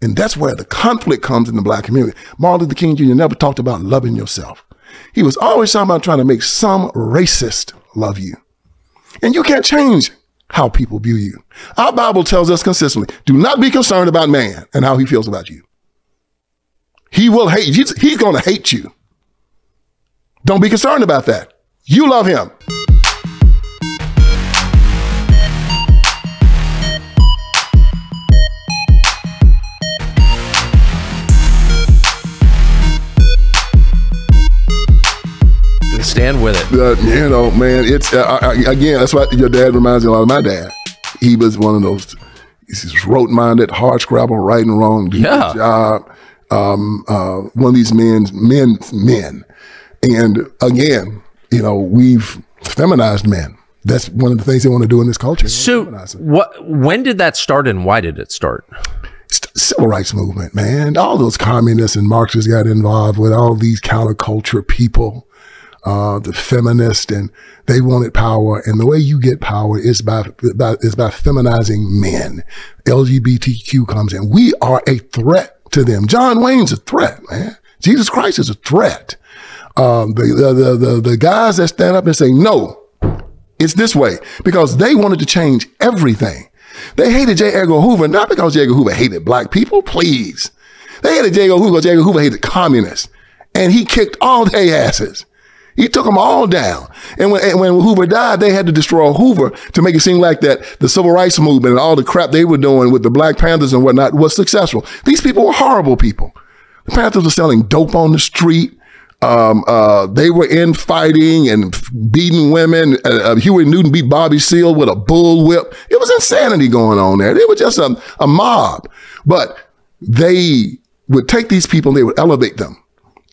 And that's where the conflict comes in the black community. Martin Luther King Jr. never talked about loving yourself. He was always talking about trying to make some racist love you. And you can't change how people view you. Our Bible tells us consistently, do not be concerned about man and how he feels about you. He will hate you. He's going to hate you. Don't be concerned about that. You love him. Stand with it. You know, man, it's, again, that's why your dad reminds me a lot of my dad. He was one of those, he's rote-minded, hard scrabble, right and wrong, do his job. One of these men. And again, you know, we've feminized men. That's one of the things they want to do in this culture. So when did that start and why did it start? Civil rights movement, man. All those communists and Marxists got involved with all these counterculture people. The feminists, and they wanted power. And the way you get power is by feminizing men. LGBTQ comes in. We are a threat to them. John Wayne's a threat, man. Jesus Christ is a threat. The guys that stand up and say, no, it's this way, because they wanted to change everything. They hated J. Edgar Hoover, not because J. Edgar Hoover hated black people, please. They hated J. Edgar Hoover because J. Edgar Hoover hated communists. And he kicked all their asses. He took them all down. And when Hoover died, they had to destroy Hoover to make it seem like that the civil rights movement and all the crap they were doing with the Black Panthers and whatnot was successful. These people were horrible people. The Panthers were selling dope on the street. They were infighting and beating women. Huey Newton beat Bobby Seale with a bull whip. It was insanity going on there. They were just a mob. But they would take these people and they would elevate them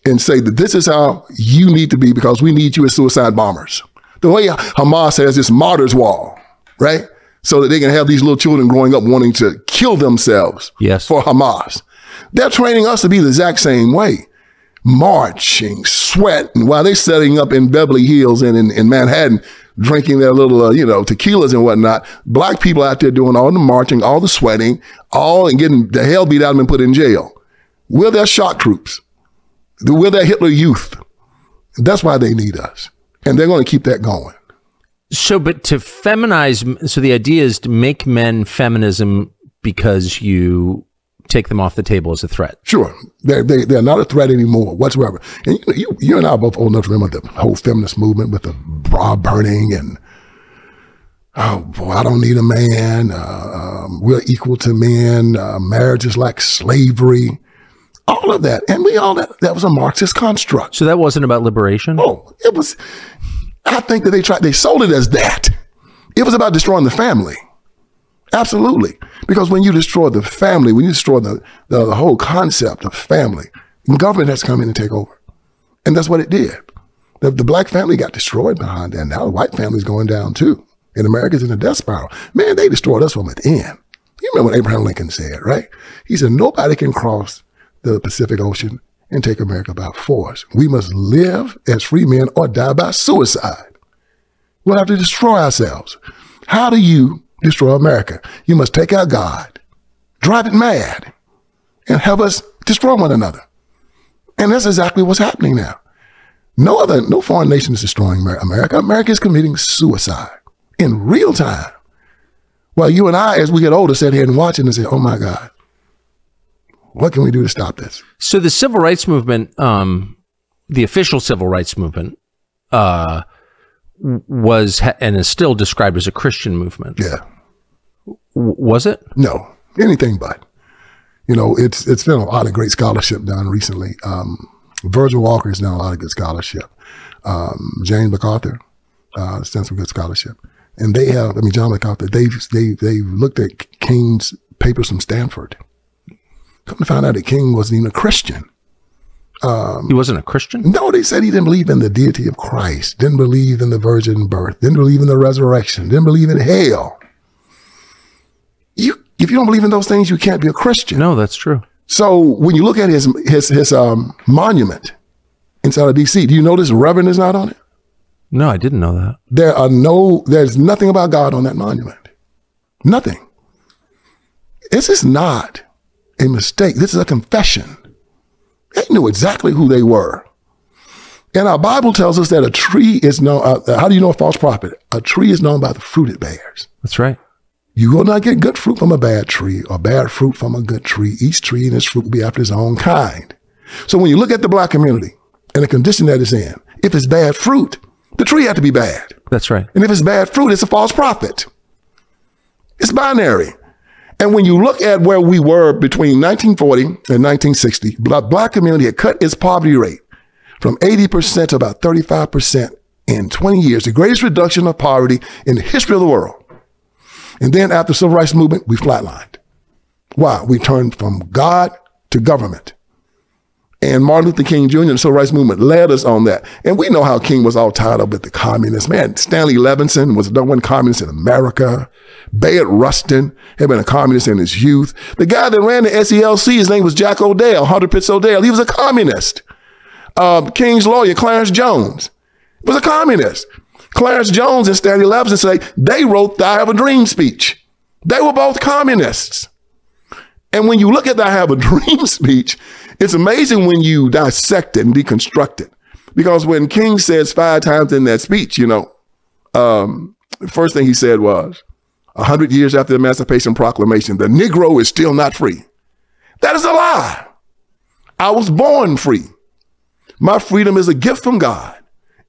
and say that this is how you need to be because we need you as suicide bombers. The way Hamas has this martyrs wall, right? So that they can have these little children growing up wanting to kill themselves for Hamas. They're training us to be the exact same way. Marching, sweating, while they're setting up in Beverly Hills and in Manhattan, drinking their little, tequilas and whatnot. Black people out there doing all the marching, all the sweating, and getting the hell beat out of them and put in jail. We're their shock troops. We're their Hitler Youth. That's why they need us. And they're going to keep that going. So, but to feminize, so the idea is to make men feminism because you take them off the table as a threat. Sure. They're not a threat anymore whatsoever. And you and I are both old enough to remember the whole feminist movement with the bra burning and, oh boy, I don't need a man. We're equal to men. Marriage is like slavery. All of that. And that was a Marxist construct. So that wasn't about liberation? Oh, it was. I think that they sold it as that. It was about destroying the family. Absolutely. Because when you destroy the family, when you destroy the whole concept of family, the government has to come in and take over. And that's what it did. The black family got destroyed behind that. Now the white family's going down too. And America's in a death spiral. Man, they destroyed us from within. You remember what Abraham Lincoln said, right? He said, nobody can cross the Pacific Ocean and take America by force. We must live as free men or die by suicide. We'll have to destroy ourselves. How do you destroy America? You must take out God, drive it mad, and have us destroy one another. And that's exactly what's happening now. No foreign nation is destroying America. America is committing suicide in real time. Well, you and I, as we get older, sit here and watch it and say, oh my God, what can we do to stop this? So the civil rights movement, the official civil rights movement, was and is still described as a Christian movement. Yeah. Was it? No, anything but. It's been a lot of great scholarship done recently. Virgil Walker has done a lot of good scholarship. James MacArthur has done some good scholarship. And John MacArthur, they've looked at King's papers from Stanford. Come to find out that King wasn't even a Christian. He wasn't a Christian? No, they said he didn't believe in the deity of Christ, didn't believe in the virgin birth, didn't believe in the resurrection, didn't believe in hell. If you don't believe in those things, you can't be a Christian. No, that's true. So when you look at his monument inside of D.C., do you notice Reverend is not on it? No, I didn't know that. There's nothing about God on that monument. Nothing. This is not a mistake. This is a confession. They knew exactly who they were. And our Bible tells us that a tree is known, how do you know a false prophet? A tree is known by the fruit it bears. That's right. You will not get good fruit from a bad tree or bad fruit from a good tree. Each tree and its fruit will be after its own kind. So when you look at the black community and the condition that it's in, if it's bad fruit, the tree had to be bad. That's right. And if it's bad fruit, it's a false prophet. It's binary. And when you look at where we were between 1940 and 1960, the black community had cut its poverty rate from 80% to about 35% in 20 years, the greatest reduction of poverty in the history of the world. And then after the civil rights movement, we flatlined. Why? We turned from God to government. And Martin Luther King Jr. and the civil rights movement led us on that. And we know how King was all tied up with the communists. Man, Stanley Levinson was the one communist in America. Bayard Rustin had been a communist in his youth. The guy that ran the SELC, his name was Jack O'Dell, Hunter Pitts O'Dell. He was a communist. King's lawyer, Clarence Jones, was a communist. Clarence Jones and Stanley Levinson say they wrote the I Have a Dream speech. They were both communists. And when you look at the I Have a Dream speech, it's amazing when you dissect it and deconstruct it. Because when King says 5 times in that speech, the first thing he said was, 100 years after the Emancipation Proclamation, the Negro is still not free. That is a lie. I was born free. My freedom is a gift from God.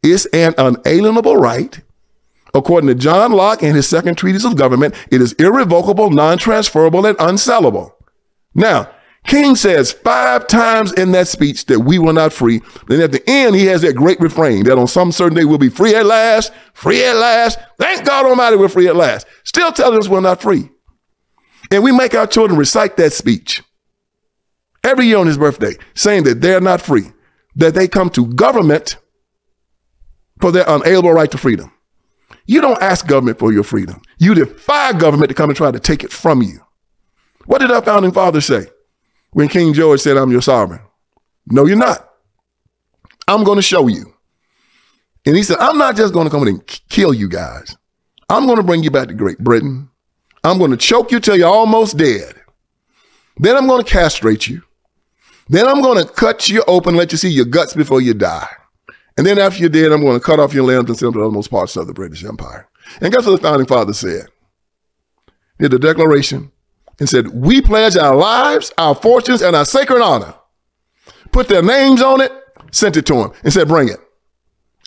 It's an unalienable right. According to John Locke and his second treatise of government, it is irrevocable, non-transferable, and unsellable. Now, King says 5 times in that speech that we were not free. Then at the end, he has that great refrain that on some certain day we'll be free at last, free at last. Thank God Almighty we're free at last. Still telling us we're not free. And we make our children recite that speech every year on his birthday, saying that they're not free, that they come to government for their unalienable right to freedom. You don't ask government for your freedom. You defy government to come and try to take it from you. What did our founding fathers say when King George said, I'm your sovereign? No, you're not. I'm going to show you. And he said, I'm not just going to come in and kill you guys. I'm going to bring you back to Great Britain. I'm going to choke you till you're almost dead. Then I'm going to castrate you. Then I'm going to cut you open, let you see your guts before you die. And then after you're dead, I'm going to cut off your limbs and send them to the uttermost parts of the British Empire. And guess what the founding fathers said? Did the declaration and said, we pledge our lives, our fortunes, and our sacred honor. Put their names on it, sent it to him, and said, bring it.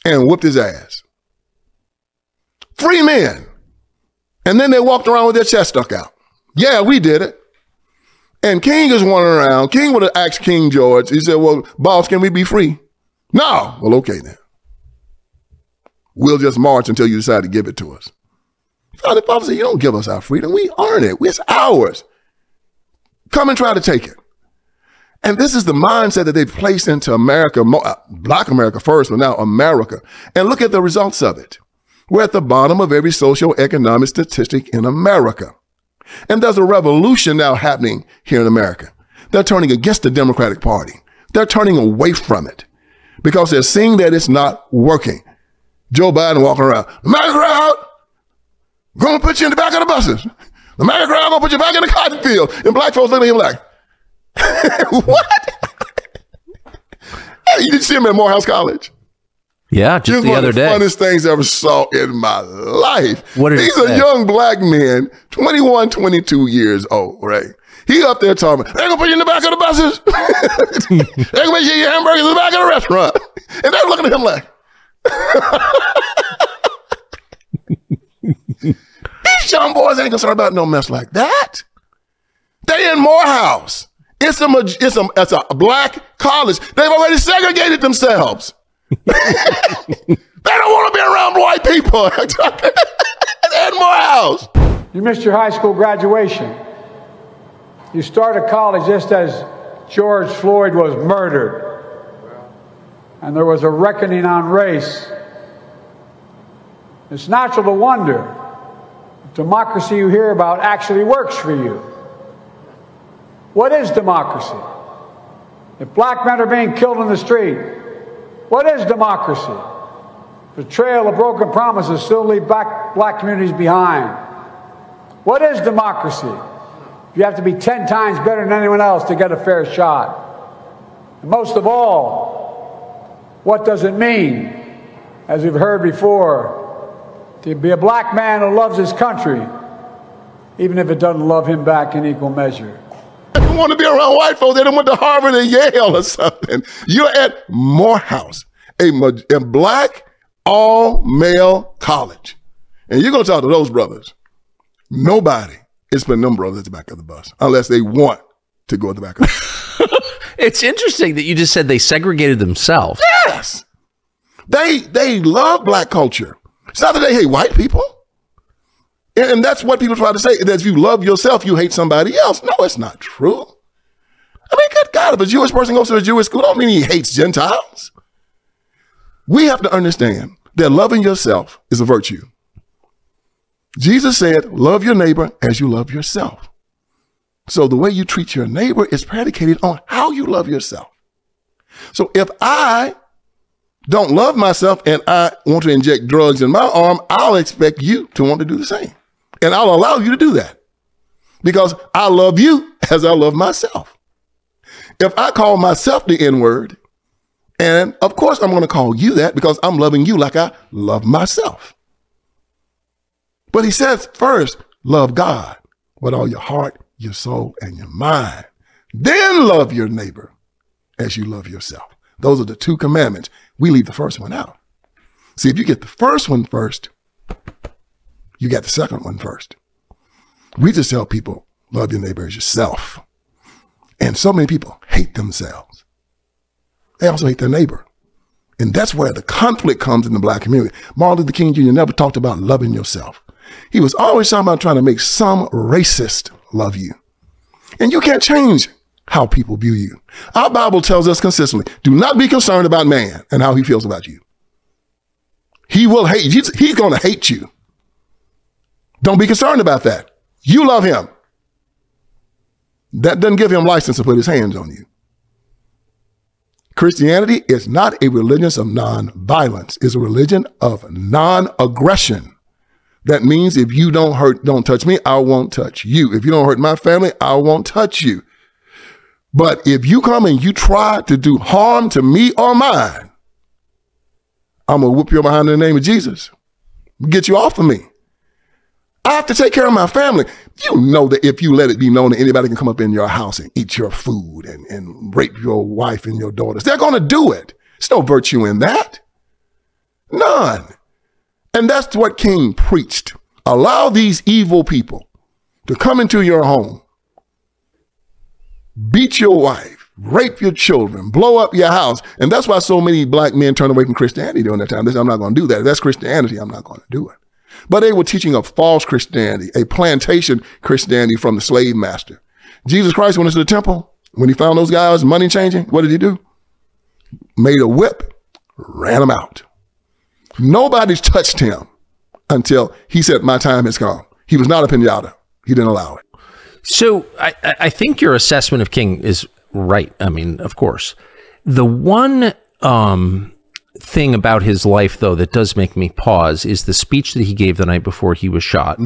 And whooped his ass. Free men. And then they walked around with their chest stuck out. Yeah, we did it. And King is wandering around. King would have asked King George. He said, well, boss, can we be free? No. Well, okay then. We'll just march until you decide to give it to us. The Father said, you don't give us our freedom. We earn it. It's ours. Come and try to take it. And this is the mindset that they've placed into America, Black America first, but now America. And look at the results of it. We're at the bottom of every socioeconomic statistic in America. And there's a revolution now happening here in America. They're turning against the Democratic Party. They're turning away from it because they're seeing that it's not working. Joe Biden walking around, the MAGA crowd, gonna put you in the back of the buses. The MAGA crowd gonna put you back in the cotton field. And black folks looking at him like, what? Hey, you didn't see him at Morehouse College? Yeah, just the other day. One of the funnest things I ever saw in my life. What did These are young black men, 21, 22 years old, right? He up there talking, they're going to put you in the back of the buses. They're going to make you your hamburgers in the back of the restaurant. And they're looking at him like, these young boys ain't concerned about no mess like that. They in Morehouse. It's a black college. They've already segregated themselves. They don't want to be around white people. At Morehouse. You missed your high school graduation. You started college just as George Floyd was murdered. And there was a reckoning on race. It's natural to wonder if democracy you hear about actually works for you. What is democracy? If black men are being killed in the street, what is democracy? The trail of broken promises still leave black communities behind. What is democracy? You have to be 10 times better than anyone else to get a fair shot. And most of all, what does it mean, as we've heard before, to be a black man who loves his country, even if it doesn't love him back in equal measure? You want to be around white folks that went to Harvard or Yale or something. You're at Morehouse, a black all-male college. And you're going to talk to those brothers. Nobody is putting them brothers at the back of the bus unless they want to go at the back of the bus. It's interesting that you just said they segregated themselves. Yes. They love black culture. It's not that they hate white people. And that's what people try to say, that if you love yourself, you hate somebody else. No, it's not true. I mean, good God, if a Jewish person goes to a Jewish school, don't mean he hates Gentiles. We have to understand that loving yourself is a virtue. Jesus said, love your neighbor as you love yourself. So the way you treat your neighbor is predicated on how you love yourself. So if I don't love myself and I want to inject drugs in my arm, I'll expect you to want to do the same. And I'll allow you to do that because I love you as I love myself. If I call myself the N-word, and of course I'm going to call you that because I'm loving you like I love myself. But he says first, love God with all your heart, your soul, and your mind. Then love your neighbor as you love yourself. Those are the two commandments. We leave the first one out. See, if you get the first one first, you got the second one first. We just tell people, love your neighbor as yourself. And so many people hate themselves. They also hate their neighbor. And that's where the conflict comes in the black community. Martin Luther King Jr. never talked about loving yourself. He was always talking about trying to make some racist love you. And you can't change how people view you. Our Bible tells us consistently, do not be concerned about man and how he feels about you. He will hate you. He's going to hate you. Don't be concerned about that. You love him. That doesn't give him license to put his hands on you. Christianity is not a religion of non-violence. It's a religion of non-aggression. That means if you don't touch me, I won't touch you. If you don't hurt my family, I won't touch you. But if you come and you try to do harm to me or mine, I'm going to whoop you behind in the name of Jesus. Get you off of me. I have to take care of my family. You know that if you let it be known that anybody can come up in your house and eat your food and rape your wife and your daughters, they're going to do it. There's no virtue in that. None. And that's what King preached. Allow these evil people to come into your home, beat your wife, rape your children, blow up your house. And that's why so many black men turn away from Christianity during that time. They say, I'm not going to do that. If that's Christianity, I'm not going to do it. But they were teaching a false Christianity, a plantation Christianity from the slave master. Jesus Christ went into the temple. When he found those guys money changing, what did he do? Made a whip, ran them out. Nobody's touched him until he said, my time has come. He was not a pinata. He didn't allow it. So I think your assessment of King is right. I mean, of course. The one thing about his life, though, that does make me pause is the speech that he gave the night before he was shot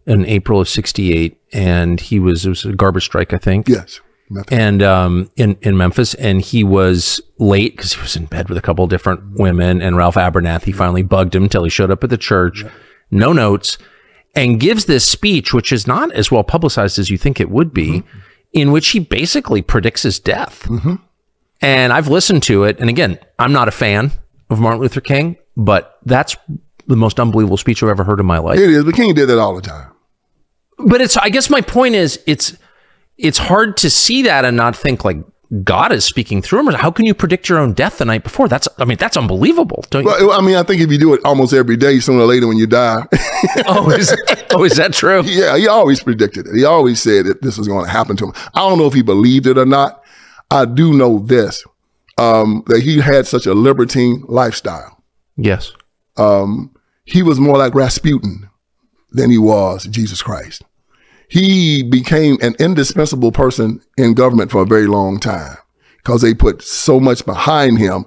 in April of '68. And it was a garbage strike, I think. Yes. Memphis. And in Memphis, and he was late because he was in bed with a couple of different women, and Ralph Abernathy finally bugged him until he showed up at the church, no notes, and gives this speech, which is not as well publicized as you think it would be, in which he basically predicts his death. And I've listened to it, and again, I'm not a fan of Martin Luther King, but that's the most unbelievable speech I've ever heard in my life. It is, but King did that all the time. But I guess my point is, it's hard to see that and not think like God is speaking through him. How can you predict your own death the night before? That's unbelievable. Don't you? Well, I mean, I think if you do it almost every day, sooner or later when you die. Is that true? Yeah, he always predicted it. He always said that this was going to happen to him. I don't know if he believed it or not. I do know this, that he had such a libertine lifestyle. Yes. He was more like Rasputin than he was Jesus Christ. He became an indispensable person in government for a very long time because they put so much behind him.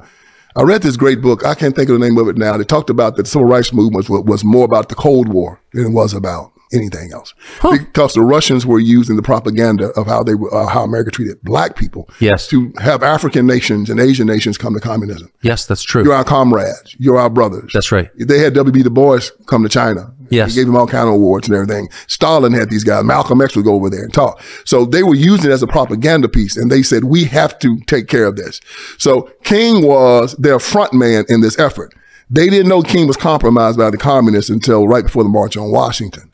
I read this great book. I can't think of the name of it now. They talked about that the civil rights movement was more about the Cold War than it was about anything else. Because the Russians were using the propaganda of how they how America treated black people to have African nations and Asian nations come to communism. Yes, that's true. You're our comrades. You're our brothers. That's right. They had W.B. Du Bois come to China. Yes. He gave him all kind of awards and everything. Stalin had these guys. Malcolm X would go over there and talk. So they were using it as a propaganda piece, and they said, we have to take care of this. So King was their front man in this effort. They didn't know King was compromised by the communists until right before the March on Washington.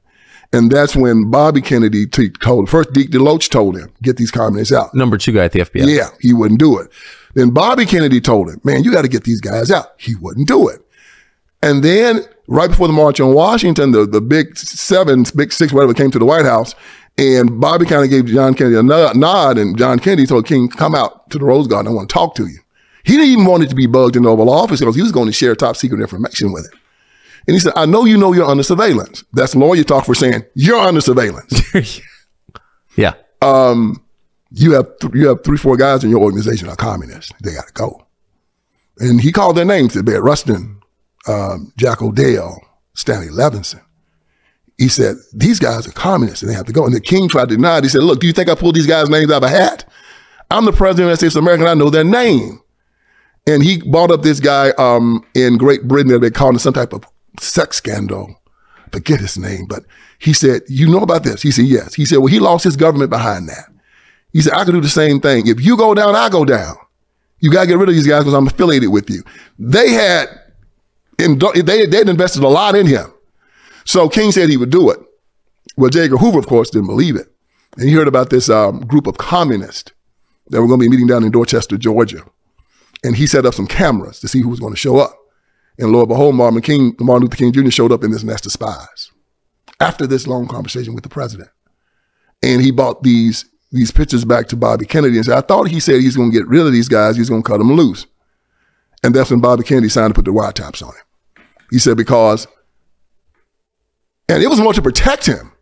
And that's when Bobby Kennedy told, first Deke DeLoach told him, get these communists out. Number 2 guy at the FBI. Yeah, he wouldn't do it. Then Bobby Kennedy told him, man, you got to get these guys out. He wouldn't do it. And then right before the March on Washington, the big 7, big 6, whatever, came to the White House, and Bobby kind of gave John Kennedy a nod, and John Kennedy told King, come out to the Rose Garden. I want to talk to you. He didn't even want it to be bugged in the Oval Office because he was going to share top secret information with him. And he said, I know you know you're under surveillance. That's lawyer talk for saying you're under surveillance. Yeah. You have 3-4 guys in your organization are communists. They got to go. And he called their names. Said Bear Rustin, Jack O'Dell, Stanley Levinson. He said, these guys are communists and they have to go. And the King tried to deny it. He said, look, do you think I pulled these guys' names out of a hat? I'm the president of the United States of America and I know their name. And he brought up this guy in Great Britain that they called him some type of sex scandal. Forget his name, but he said, you know about this? He said, yes. He said, well, he lost his government behind that. He said, I could do the same thing. If you go down, I go down. You got to get rid of these guys because I'm affiliated with you. They had invested a lot in him. So King said he would do it. Well, J. Edgar Hoover, of course, didn't believe it. And he heard about this group of communists that were going to be meeting down in Dorchester, Georgia. And he set up some cameras to see who was going to show up. And lo and behold, Martin Luther King Jr. showed up in this nest of spies after this long conversation with the president. And he brought these pictures back to Bobby Kennedy and said, I thought he said he's going to get rid of these guys. He's going to cut them loose. And that's when Bobby Kennedy signed to put the wiretaps on him. He said because, and it was more to protect him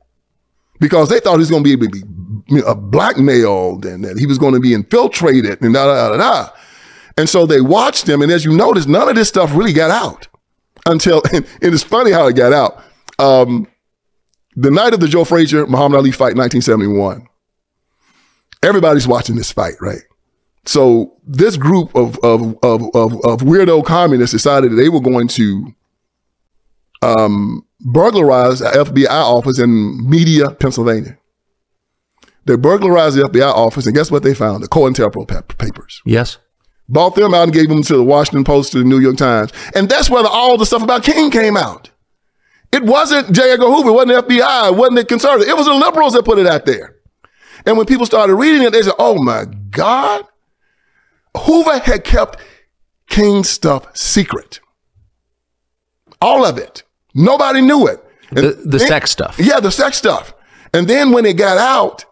because they thought he was going to be able to be blackmailed and that he was going to be infiltrated and da-da-da-da-da. And so they watched him, and as you notice, none of this stuff really got out until, and it's funny how it got out. The night of the Joe Frazier Muhammad Ali fight, 1971, everybody's watching this fight, right? So this group of weirdo communists decided that they were going to burglarize an FBI office in Media, Pennsylvania. They burglarized the FBI office, and guess what they found? The COINTELPRO papers. Yes. Bought them out and gave them to the Washington Post, to the New York Times. And that's where all the stuff about King came out. It wasn't J. Edgar Hoover, it wasn't the FBI, it wasn't the conservatives. It was the liberals that put it out there. And when people started reading it, they said, oh my God. Hoover had kept King's stuff secret. All of it. Nobody knew it. The sex stuff. Yeah, the sex stuff. And then when it got out,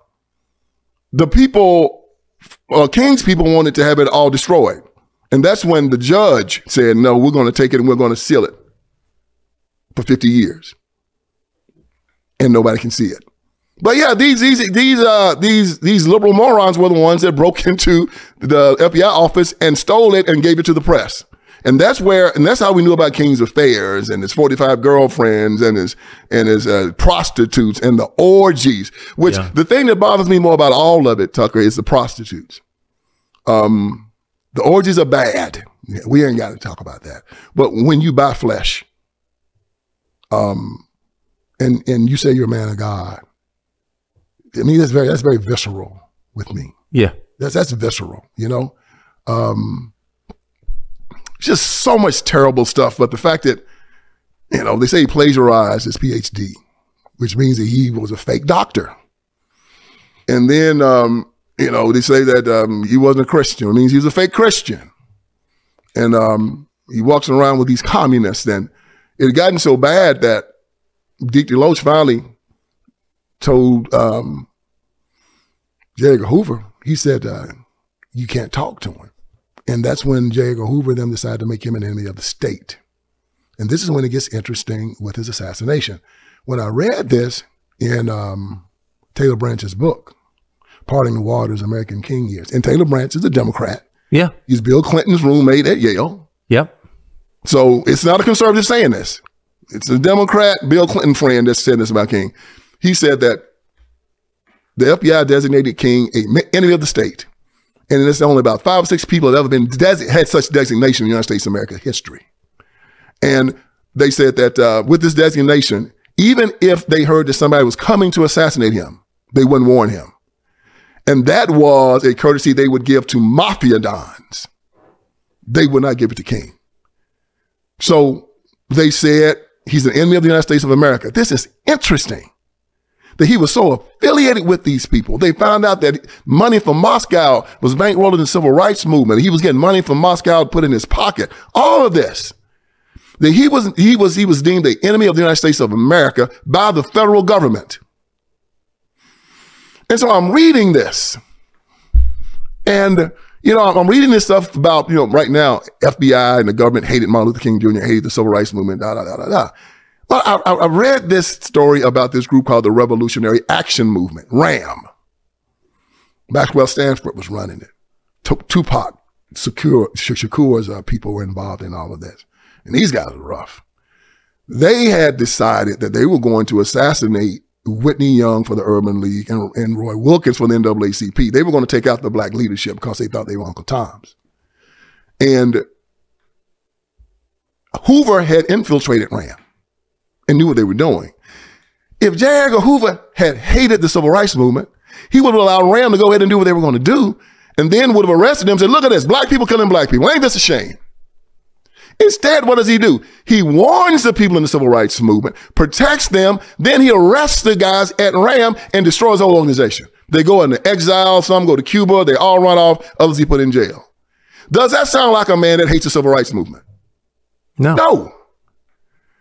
the people, King's people wanted to have it all destroyed. And that's when the judge said, no, we're going to take it and we're going to seal it for 50 years. And nobody can see it. But yeah, these liberal morons were the ones that broke into the FBI office and stole it and gave it to the press. And that's how we knew about King's affairs and his 45 girlfriends and his prostitutes and the orgies, which the thing that bothers me more about all of it, Tucker, is the prostitutes. The orgies are bad. We ain't got to talk about that. But when you buy flesh, and you say you're a man of God, I mean, that's very visceral with me. Yeah. That's visceral, you know? Just so much terrible stuff. But the fact that, you know, they say he plagiarized his PhD, which means that he was a fake doctor. And then, you know, they say that he wasn't a Christian. It means he was a fake Christian. And he walks around with these communists. And it had gotten so bad that Deke DeLoach finally told J. Edgar Hoover, he said, you can't talk to him. And that's when J. Edgar Hoover then decided to make him an enemy of the state. And this is when it gets interesting with his assassination. When I read this in Taylor Branch's book, Parting the Waters, American King Years, and Taylor Branch is a Democrat. Yeah. He's Bill Clinton's roommate at Yale. Yep. So it's not a conservative saying this. It's a Democrat, Bill Clinton friend that said this about King. He said that the FBI designated King an enemy of the state. And it's only about 5 or 6 people that have ever been had such designation in the United States of America history. And they said that with this designation, even if they heard that somebody was coming to assassinate him, they wouldn't warn him. And that was a courtesy they would give to mafia dons. They would not give it to King. So they said he's an enemy of the United States of America. This is interesting that he was so affiliated with these people. They found out that money from Moscow was bankrolled in the civil rights movement. He was getting money from Moscow put in his pocket. All of this. That he was deemed the enemy of the United States of America by the federal government. And so I'm reading this. And, I'm reading this stuff about, right now, FBI and the government hated Martin Luther King Jr., hated the civil rights movement, But I read this story about this group called the Revolutionary Action Movement, RAM. Maxwell Stanford was running it. Tupac Shakur's people were involved in all of this. And these guys are rough. They had decided that they were going to assassinate Whitney Young for the Urban League and Roy Wilkins for the NAACP. They were going to take out the black leadership because they thought they were Uncle Toms. And Hoover had infiltrated RAM and knew what they were doing. If J. Edgar Hoover had hated the civil rights movement, he would have allowed RAM to go ahead and do what they were going to do, and then would have arrested them and said, look at this, black people killing black people. Ain't this a shame? Instead, what does he do? He warns the people in the civil rights movement, protects them, then he arrests the guys at RAM and destroys the whole organization. They go into exile, some go to Cuba, they all run off, others he put in jail. Does that sound like a man that hates the civil rights movement? No.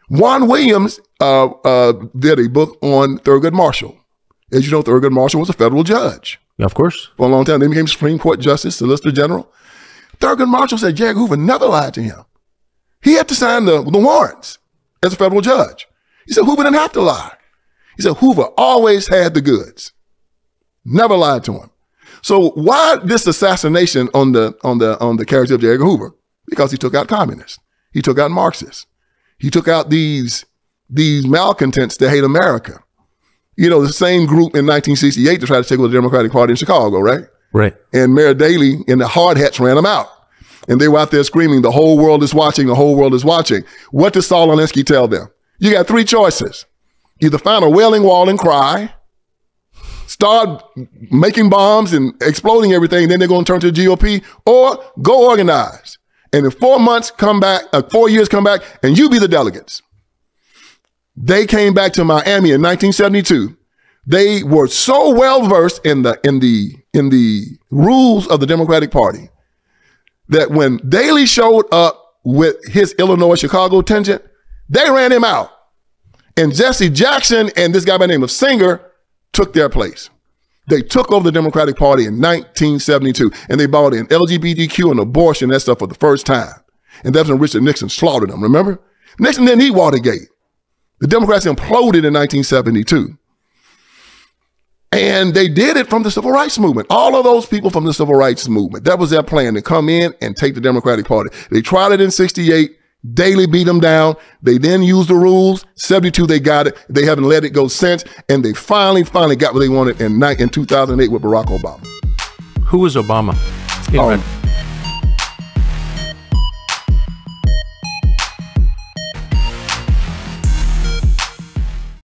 Juan Williams did a book on Thurgood Marshall. As you know, Thurgood Marshall was a federal judge. Yeah, of course. For a long time. Then became Supreme Court Justice, Solicitor General. Thurgood Marshall said J. Edgar Hoover never lied to him. He had to sign the warrants as a federal judge. He said Hoover didn't have to lie. He said Hoover always had the goods. Never lied to him. So why this assassination on the character of J. Edgar Hoover? Because he took out communists. He took out Marxists. He took out these malcontents that hate America. The same group in 1968 to try to take over the Democratic Party in Chicago, right? Right. And Mayor Daley and the hard hats ran them out. And they were out there screaming, the whole world is watching, the whole world is watching. What does Saul Alinsky tell them? You got 3 choices. Either find a wailing wall and cry, start making bombs and exploding everything, then they're going to turn to the GOP, or go organize. And in 4 months, 4 years, come back, and you be the delegates. They came back to Miami in 1972. They were so well versed in the rules of the Democratic Party that when Daley showed up with his Illinois Chicago tangent, they ran him out. And Jesse Jackson and this guy by the name of Singer took their place. They took over the Democratic Party in 1972, and they brought in LGBTQ and abortion and that stuff for the first time. And that's when Richard Nixon slaughtered them, remember? Nixon didn't need Watergate. The Democrats imploded in 1972. And they did it from the civil rights movement. All of those people from the civil rights movement, that was their plan, to come in and take the Democratic Party. They tried it in 68. Daley beat them down. They then used the rules. 72, they got it. They haven't let it go since. And they finally got what they wanted in 2008 with Barack Obama. Who was Obama?